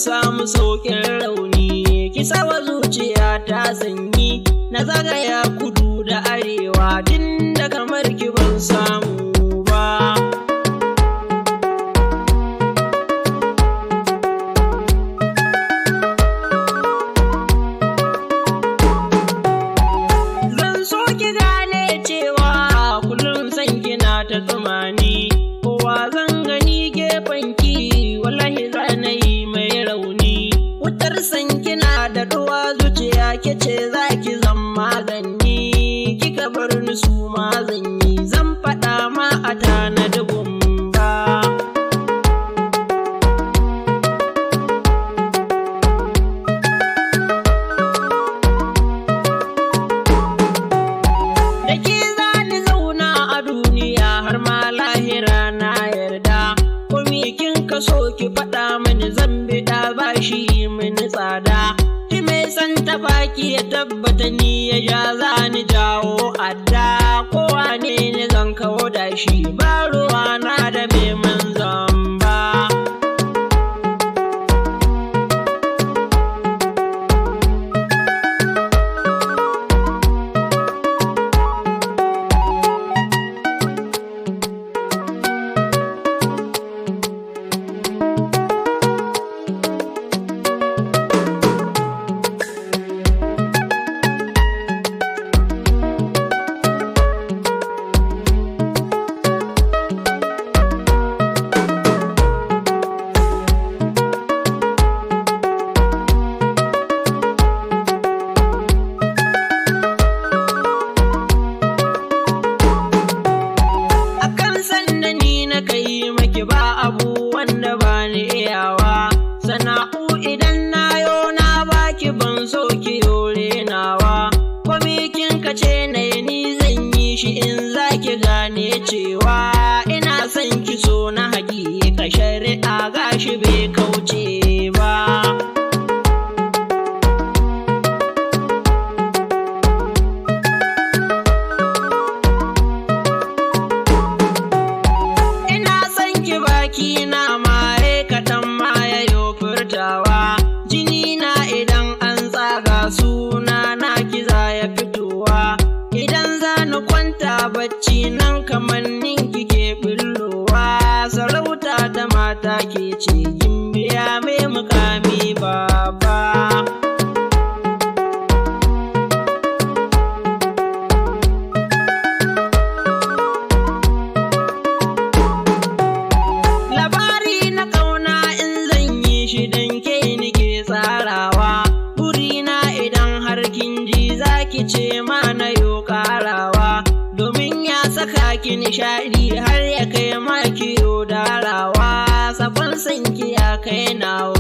samu sauƙin rauni, ki sawa zuciya ta sanyi, na zagaya kudu da arewa, din da kamar ki ban samu ba. Zan so ki gane cewa kullum san kina ta tsumani, kowa zan gani gefanki wallahi zanayi mai rauni. Wutar san kina da duwa zuciya kice zaki zan magani, kika bar ni su ma zan yi, zan faɗa ma a tanadi gumba. Da ke zani zauna a duniya har ma lahira na yarda, komi kin kaso ki faɗa mini zan biɗa bashi mini tsada. Ki mai san ta baki ya tabbata ni ya ja zani jawo adda, kowa ne ni zan kawo da shi ba ruwa na da mai manzan ba. Ba abu wanda ba ni iyawa, sana'u idan na yo na baki ban so ki yore nawa, komi kin kace na ni zan yi shi in zaki gane cewa ina son ki so na hakika, shari'a gashi bai kauce ba. Kina maye kaɗan ma ya yo furtawa, jini na idan an tsaga suna na kiza ya fitowa, idan za ni kwanta bacci nan kamannin kike billowa, sarauta ta mata ke ce gimbiya mai mukami baba. Ce ma na yo karawa, domin ya saka ki nishadi har ya kai ma ki yo darawa, sakon sanki ya kai nawa.